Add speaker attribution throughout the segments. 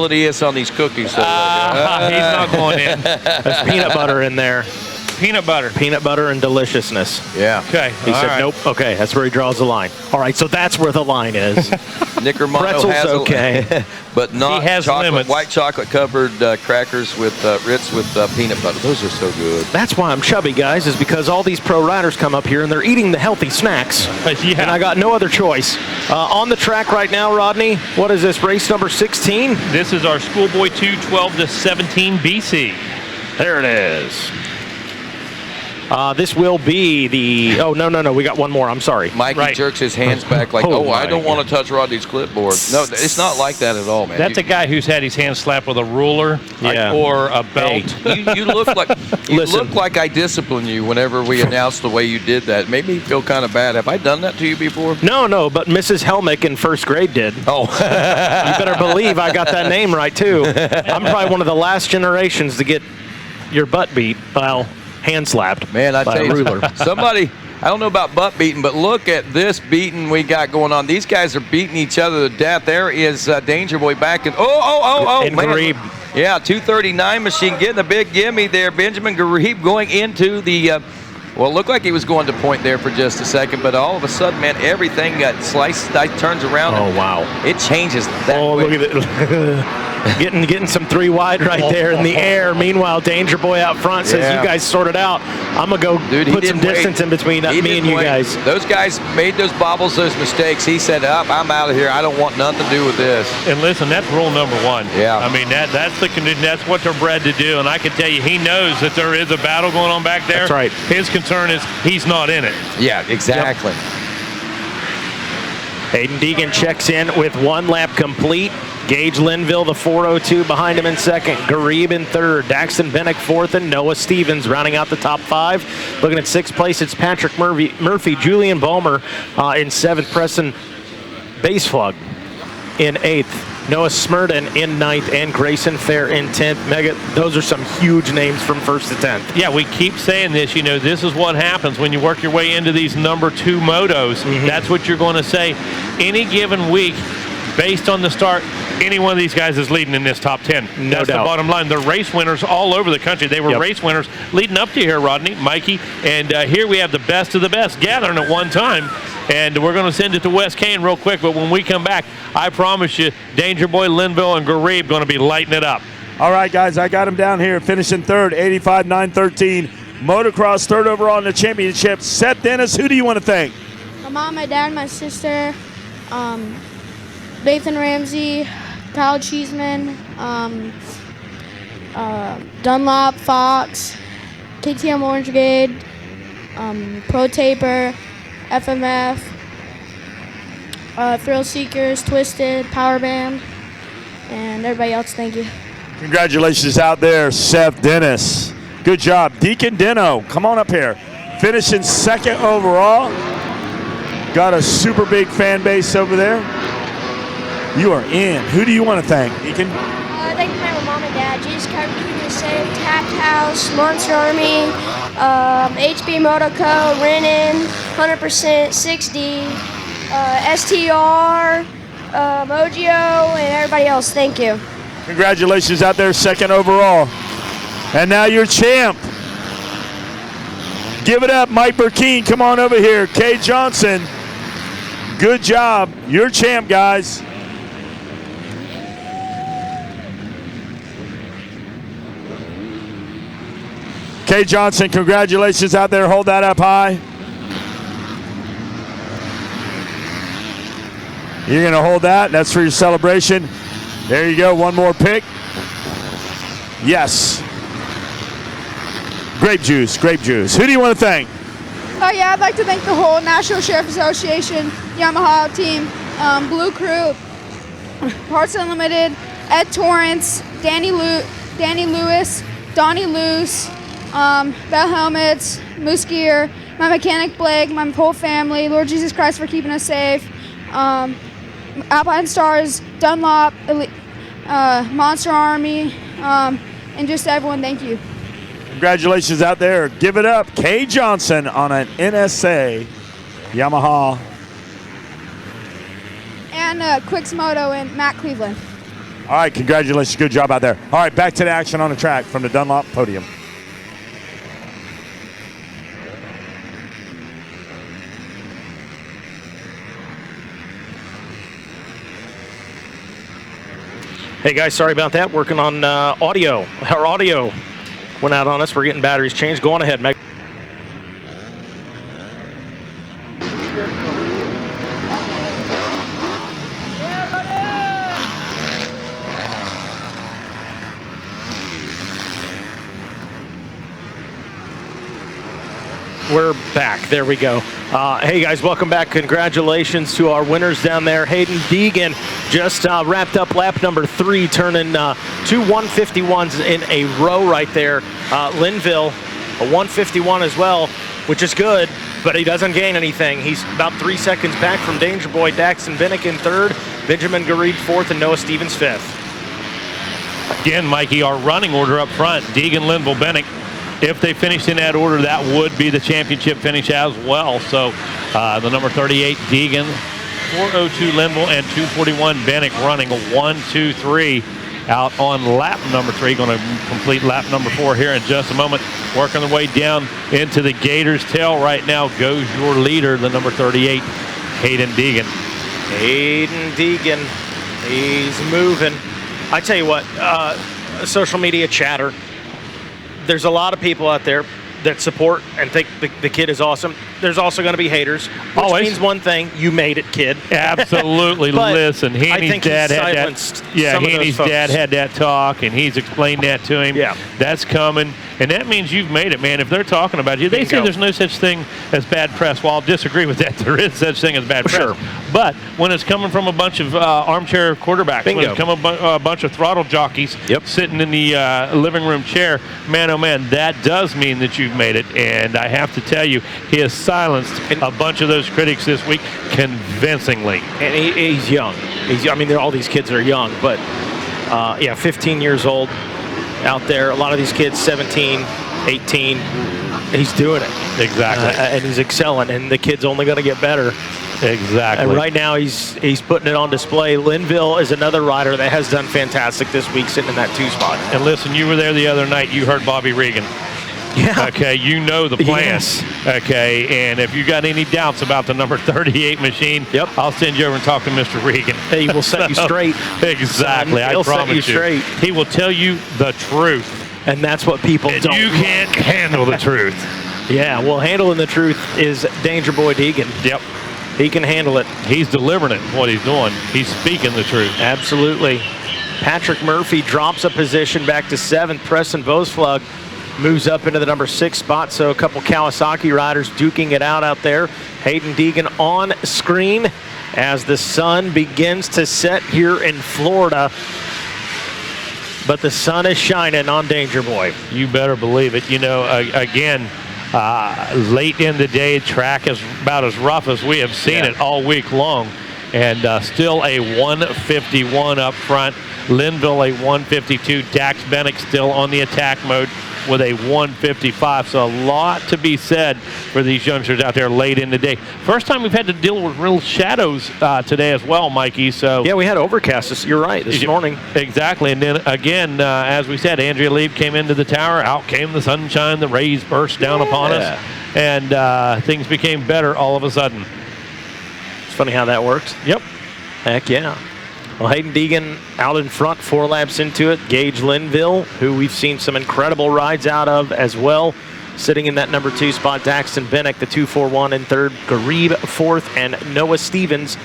Speaker 1: Is on these cookies.
Speaker 2: He's not going in.
Speaker 3: There's peanut butter in there.
Speaker 2: Peanut butter.
Speaker 3: Peanut butter and deliciousness.
Speaker 1: Yeah.
Speaker 2: Okay.
Speaker 3: He said, nope. Okay, that's where he draws the line. All right, so that's where the line is.
Speaker 1: Nickermono
Speaker 3: Pretzel's
Speaker 1: has
Speaker 3: okay.
Speaker 1: but not
Speaker 2: He has
Speaker 1: chocolate,
Speaker 2: limits.
Speaker 1: white chocolate covered crackers with Ritz with peanut butter. Those are so good.
Speaker 3: That's why I'm chubby, guys, is because all these pro riders come up here and they're eating the healthy snacks.
Speaker 2: Yeah.
Speaker 3: And I got no other choice. On the track right now, Rodney, what is this, race number 16?
Speaker 2: This is our Schoolboy 2 12 to 17 BC.
Speaker 3: There it is. This will be the, oh, no, we got one more, I'm sorry.
Speaker 1: Mikey jerks his hands back like, I don't want to touch Rodney's clipboard. No, it's not like that at all, man.
Speaker 2: That's a guy who's had his hands slapped with a ruler or a belt.
Speaker 1: Hey, you look like look like I discipline you whenever we announced the way you did that. It made me feel kind of bad. Have I done that to you before?
Speaker 3: No, but Mrs. Helmick in first grade did.
Speaker 1: Oh.
Speaker 3: You better believe I got that name right, too. I'm probably one of the last generations to get your butt beat. Well, hand slapped.
Speaker 1: Man, I
Speaker 3: by
Speaker 1: tell
Speaker 3: a
Speaker 1: you,
Speaker 3: ruler.
Speaker 1: somebody, I don't know about butt beating, but look at this beating we got going on. These guys are beating each other to death. There is Danger Boy back in.
Speaker 3: And
Speaker 1: man.
Speaker 3: Garib.
Speaker 1: Yeah, 239 machine getting a big gimme there. Benjamin Garib going into the, well, it looked like he was going to point there for just a second, but all of a sudden, man, everything got sliced, turns around.
Speaker 3: Oh, wow.
Speaker 1: It changes that
Speaker 3: Look at it. Getting some three wide right there in the air. Meanwhile, Danger Boy out front says, you guys sort it out. I'm going to go put some distance in between me and you guys.
Speaker 1: Those guys made those bobbles, those mistakes. He said, I'm out of here. I don't want nothing to do with this.
Speaker 2: And listen, that's rule number one.
Speaker 1: Yeah.
Speaker 2: I mean, that's the condition. That's what they're bred to do. And I can tell you, he knows that there is a battle going on back there.
Speaker 3: That's right.
Speaker 2: His concern is he's not in it.
Speaker 1: Yeah, exactly.
Speaker 3: Yep. Hayden Deegan checks in with 1 lap complete. Gage Linville, the 402 behind him in second. Garib in third. Daxton Bennick fourth, and Noah Stevens rounding out the top 5. Looking at 6th place, it's Patrick Murphy, Julian Balmer in 7th. Preston Baseflug in 8th. Noah Smurden in 9th, and Grayson Fair in 10th. Mega, those are some huge names from 1st to 10th.
Speaker 2: Yeah, we keep saying this. You know, this is what happens when you work your way into these number 2 motos. That's what you're going to say. Any given week, based on the start, any one of these guys is leading in this top 10. That's the bottom line. They're race winners all over the country. They were race winners leading up to here, Rodney, Mikey. And here we have the best of the best gathering at one time. And we're going to send it to West Kane real quick. But when we come back, I promise you, Danger Boy, Linville, and Garib going to be lighting it up.
Speaker 4: All right, guys, I got him down here, finishing third, 85.913. Motocross, third overall in the championship. Seth Dennis, who do you want to thank?
Speaker 5: My mom, my dad, my sister, Nathan Ramsey, Kyle Cheeseman, Dunlop, Fox, KTM Orange Brigade, Pro Taper, FMF, Thrill Seekers, Twisted, Power Band, and everybody else. Thank you.
Speaker 4: Congratulations out there, Seth Dennis. Good job. Deacon Dino, come on up here. Finishing second overall. Got a super big fan base over there. You are in. Who do you want to thank, Deacon?
Speaker 5: Thank you, my mom and dad. Jesus Christ, keeping us safe. Taft House, Monster Army, HB Moto Co., Renin, 100%, 6D, STR, Mogio, and everybody else. Thank you.
Speaker 4: Congratulations out there, second overall. And now your champ. Give it up, Mike Burkeen. Come on over here. Kay Johnson. Good job. You're champ, guys. Kay Johnson, congratulations out there. Hold that up high. You're going to hold that. That's for your celebration. There you go. One more pick. Yes. Grape juice, grape juice. Who do you want to thank?
Speaker 6: Oh yeah, I'd like to thank the whole National Sheriff Association, Yamaha team, Blue Crew, Parts Unlimited, Ed Torrance, Danny Lewis, Donnie Luce, Bell Helmets, Moose Gear, my mechanic Blake, my whole family, Lord Jesus Christ for keeping us safe, Alpine Stars, Dunlop, Monster Army, and just everyone, thank you.
Speaker 4: Congratulations out there. Give it up. Kay Johnson on an NSA Yamaha.
Speaker 6: And Quixmoto and Matt Cleveland.
Speaker 4: All right, congratulations. Good job out there. All right, back to the action on the track from the Dunlop Podium.
Speaker 3: Hey guys, sorry about that. Working on audio. Our audio went out on us. We're getting batteries changed. Go on ahead, Meg. We're back. There we go. Hey guys, welcome back. Congratulations to our winners down there. Hayden Deegan just wrapped up lap number 3, turning 2 151s in a row right there. Linville, a 151 as well, which is good, but he doesn't gain anything. He's about 3 seconds back from Danger Boy Daxton Bennick in 3rd, Benjamin Garib 4th, and Noah Stevens 5th.
Speaker 2: Again, Mikey, our running order up front, Deegan, Linville, Bennick. If they finished in that order, that would be the championship finish as well. So the number 38, Deegan, 402 Linville, and 241 Bennick running a 1-2-3 out on lap number 3. Going to complete lap number 4 here in just a moment. Working their way down into the Gators' tail right now goes your leader, the number 38, Hayden Deegan.
Speaker 3: Hayden Deegan, he's moving. I tell you what, social media chatter. There's a lot of people out there that support and think the kid is awesome. There's also going to be haters, which
Speaker 2: Always.
Speaker 3: means one thing: you made it, kid.
Speaker 2: Absolutely. Listen, Haney's dad had
Speaker 3: silenced
Speaker 2: that. Yeah,
Speaker 3: some of those
Speaker 2: Haney's
Speaker 3: folks.
Speaker 2: dad had that talk, and he's explained that to him.
Speaker 3: Yeah.
Speaker 2: That's coming, and that means you've made it, man. If they're talking about you, they say
Speaker 3: Bingo.
Speaker 2: there's no such thing as bad press. Well, I'll disagree with that. There is such thing as bad press.
Speaker 3: Sure.
Speaker 2: But when it's coming from a bunch of armchair quarterbacks,
Speaker 3: Bingo.
Speaker 2: when it's coming a bunch of throttle jockeys sitting in the living room chair, man, oh man, that does mean that you've made it. And I have to tell you, he has silenced a bunch of those critics this week convincingly.
Speaker 3: And he's young. I mean, all these kids are young, but yeah, 15 years old out there. A lot of these kids, 17, 18. He's doing it.
Speaker 2: Exactly.
Speaker 3: And he's excelling, and the kid's only going to get better.
Speaker 2: Exactly.
Speaker 3: And right now, he's putting it on display. Linville is another rider that has done fantastic this week, sitting in that 2 spot.
Speaker 2: And listen, you were there the other night. You heard Bobby Regan.
Speaker 3: Yeah.
Speaker 2: Okay, you know the plan.
Speaker 3: Yes.
Speaker 2: Okay, and if you got any doubts about the number 38 machine, I'll send you over and talk to Mr. Regan.
Speaker 3: He will set you straight.
Speaker 2: Exactly, I
Speaker 3: He'll set
Speaker 2: promise
Speaker 3: you straight.
Speaker 2: He will tell you the truth.
Speaker 3: And that's what people
Speaker 2: And
Speaker 3: don't.
Speaker 2: you can't handle the truth.
Speaker 3: Yeah, well, handling the truth is Danger Boy Deegan.
Speaker 2: Yep.
Speaker 3: He can handle it.
Speaker 2: He's delivering it, what he's doing. He's speaking the truth.
Speaker 3: Absolutely. Patrick Murphy drops a position back to 7th. Preston Bosflug moves up into the number 6 spot, so a couple Kawasaki riders duking it out there. Hayden Deegan on screen as the sun begins to set here in Florida. But the sun is shining on Danger Boy.
Speaker 2: You better believe it. You know, again, late in the day, track is about as rough as we have seen it all week long. And still a 151 up front. Linville a 152. Dax Bennick still on the attack mode with a 155. So a lot to be said for these youngsters out there late in the day. First time we've had to deal with real shadows today as well, Mikey. So
Speaker 3: yeah, we had overcast. You're right, this morning.
Speaker 2: Exactly. And then again, as we said, Andrea Lieb came into the tower. Out came the sunshine. The rays burst down upon us. And things became better all of a sudden.
Speaker 3: It's funny how that works.
Speaker 2: Yep.
Speaker 3: Heck yeah. Well, Hayden Deegan out in front, 4 laps into it. Gage Linville, who we've seen some incredible rides out of as well, sitting in that number 2 spot. Daxton Bennick, the 241 in 3rd. Garib 4th, and Noah Stevens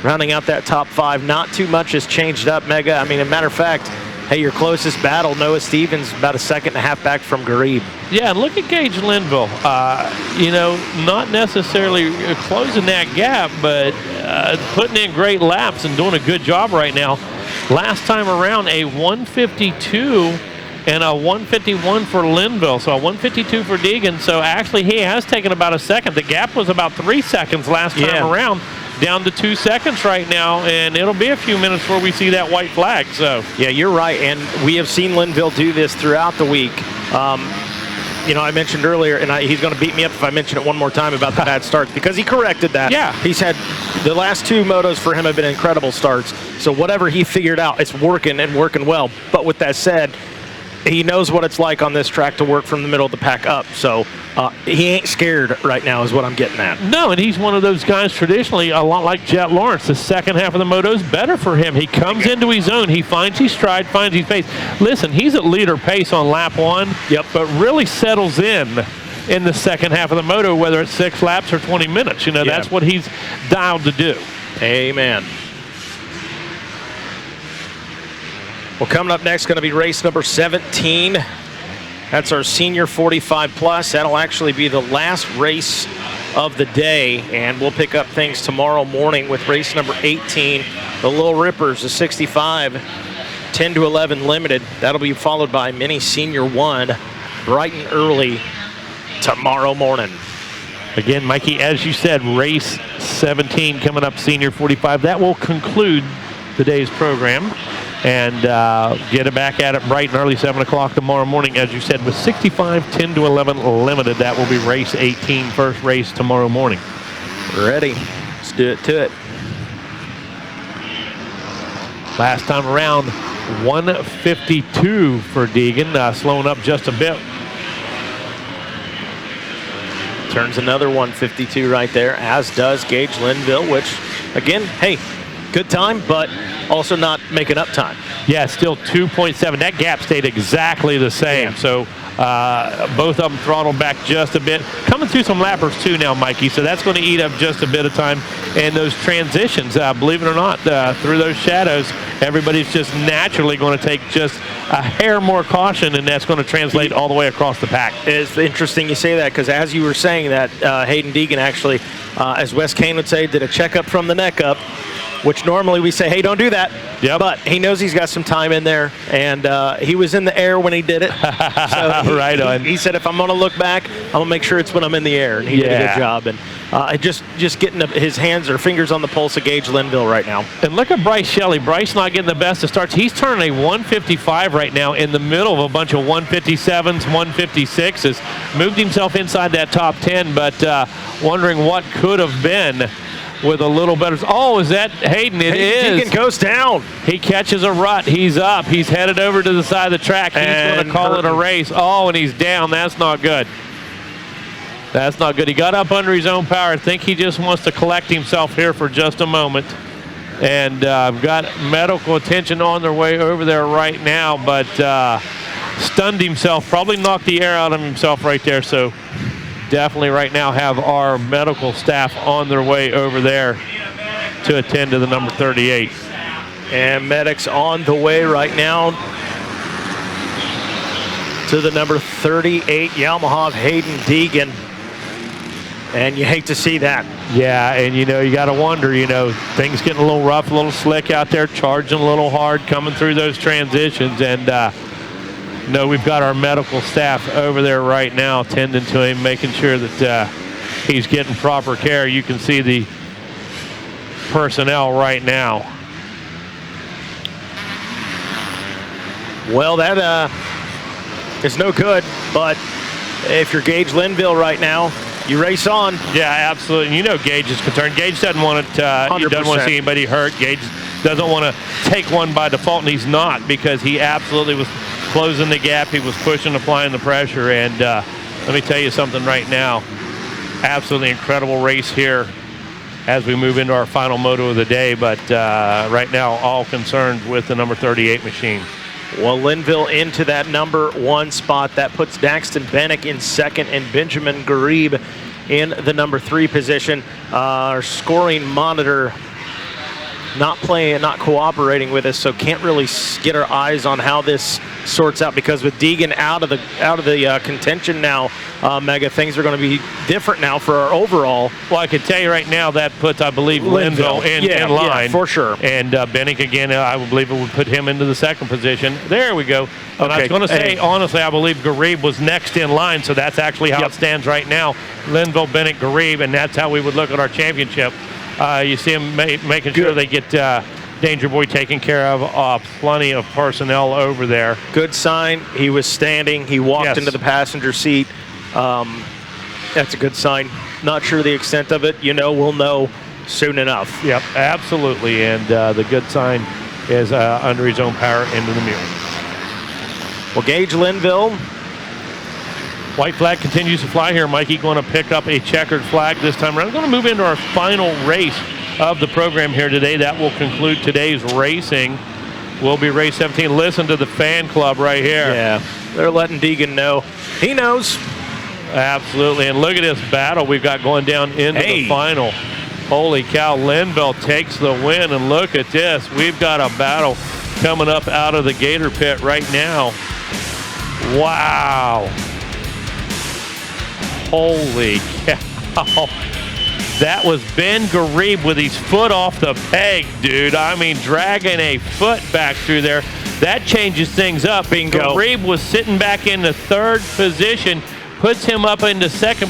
Speaker 3: rounding out that top 5. Not too much has changed up, Mega. I mean, as a matter of fact, hey, your closest battle, Noah Stevens, about a 2.5 back from Garib.
Speaker 2: Yeah, and look at Gage Linville. You know, not necessarily closing that gap, but putting in great laps and doing a good job right now. Last time around, a 152 and a 151 for Linville. So a 152 for Deegan. So actually, he has taken about a second. The gap was about 3 seconds last time around. Down to 2 seconds right now, and it'll be a few minutes before we see that white flag. So
Speaker 3: yeah, you're right, and we have seen Linville do this throughout the week. You know, I mentioned earlier, and he's going to beat me up if I mention it one more time about the bad starts, because he corrected that.
Speaker 2: Yeah.
Speaker 3: He's had the last 2 motos for him have been incredible starts. So whatever he figured out, it's working and working well. But with that said, he knows what it's like on this track to work from the middle of the pack up. So he ain't scared right now is what I'm getting at.
Speaker 2: No, and he's one of those guys traditionally, a lot like Jet Lawrence. The second half of the moto is better for him. He comes into his own. He finds his stride, finds his pace. Listen, he's at leader pace on lap 1, but really settles in the second half of the moto, whether it's 6 laps or 20 minutes. You know, that's what he's dialed to do.
Speaker 3: Amen. Well, coming up next, going to be race number 17. That's our senior 45 plus. That'll actually be the last race of the day, and we'll pick up things tomorrow morning with race number 18, the Little Rippers, the 65, 10 to 11 limited. That'll be followed by mini senior 1, bright and early tomorrow morning.
Speaker 2: Again, Mikey, as you said, race 17 coming up, senior 45. That will conclude today's program. And get it back at it bright and early, 7 o'clock tomorrow morning, as you said, with 65, 10 to 11 limited. That will be race 18, first race tomorrow morning.
Speaker 3: Ready. Let's do it to it.
Speaker 2: Last time around, 152 for Deegan, slowing up just a bit.
Speaker 3: Turns another 152 right there, as does Gage Linville, which, again, hey, good time, but also not making up time.
Speaker 2: Yeah, still 2.7. That gap stayed exactly the same. So both of them throttled back just a bit. Coming through some lappers too now, Mikey, so that's going to eat up just a bit of time. And those transitions, believe it or not, through those shadows, everybody's just naturally going to take just a hair more caution, and that's going to translate all the way across the pack.
Speaker 3: It's interesting you say that, because as you were saying that, Hayden Deegan actually, as Wes Kane would say, did a checkup from the neck up, which normally we say, hey, don't do that.
Speaker 2: Yep.
Speaker 3: But he knows he's got some time in there, and he was in the air when he did it. So
Speaker 2: right on.
Speaker 3: He said, if I'm going to look back, I'm going to make sure it's when I'm in the air, and he did a good job. And just getting his hands or fingers on the pulse of Gage Linville right now.
Speaker 2: And look at Bryce Shelley. Bryce not getting the best of starts. He's turning a 155 right now in the middle of a bunch of 157s, 156s. Moved himself inside that top 10, but wondering what could have been with a little better. Oh, is that Hayden? It is.
Speaker 3: Deegan goes down.
Speaker 2: He catches a rut. He's up. He's headed over to the side of the track. He's going to call it a race. Oh, and he's down. That's not good. That's not good. He got up under his own power. I think he just wants to collect himself here for just a moment. And got medical attention on their way over there right now, but stunned himself. Probably knocked the air out of himself right there. So definitely right now have our medical staff on their way over there to attend to the number 38.
Speaker 3: And medics on the way right now to the number 38 Yamaha of Hayden Deegan. And you hate to see that.
Speaker 2: Yeah, and you got to wonder, things getting a little rough, a little slick out there, charging a little hard, coming through those transitions. And we've got our medical staff over there right now tending to him, making sure that he's getting proper care. You can see the personnel right now.
Speaker 3: Well, that is no good, but if you're Gage Linville right now, you race on.
Speaker 2: Yeah, absolutely. Gage is concerned. Gage doesn't want it. He doesn't want to see anybody hurt. Gage doesn't want to take one by default, and he's not, because he absolutely was closing the gap. He was pushing, applying the pressure, and let me tell you something right now. Absolutely incredible race here as we move into our final moto of the day, but right now all concerned with the number 38 machine.
Speaker 3: Well, Linville into that number 1 spot. That puts Daxton Bennick in second and Benjamin Garib in the number 3 position. Our scoring monitor not cooperating with us, so can't really get our eyes on how this sorts out, because with Deegan out of the contention now, Mega, things are going to be different now for our overall.
Speaker 2: Well, I can tell you right now that puts, I believe, Linville in line.
Speaker 3: Yeah, for sure.
Speaker 2: And Bennick, again, I would believe it would put him into the second position. There we go. And I was going to say, honestly, I believe Garib was next in line, so that's actually how it stands right now. Linville, Bennick, Garib, and that's how we would look at our championship. You see him making sure they get Danger Boy taken care of. Plenty of personnel over there.
Speaker 3: Good sign. He was standing. He walked into the passenger seat. That's a good sign. Not sure the extent of it. We'll know soon enough.
Speaker 2: Yep, absolutely. And the good sign is under his own power into the mirror.
Speaker 3: Well, Gage Linville.
Speaker 2: White flag continues to fly here. Mikey going to pick up a checkered flag this time around. We're going to move into our final race of the program here today. That will conclude today's racing. Will be race 17. Listen to the fan club right here.
Speaker 3: Yeah, they're letting Deegan know. He knows.
Speaker 2: Absolutely. And look at this battle we've got going down into the final. Holy cow, Linville takes the win. And look at this. We've got a battle coming up out of the Gator pit right now. Wow. Holy cow. That was Ben Garib with his foot off the peg, dude. I mean, dragging a foot back through there. That changes things up.
Speaker 3: Bingo.
Speaker 2: Garib was sitting back in the third position, puts him up into second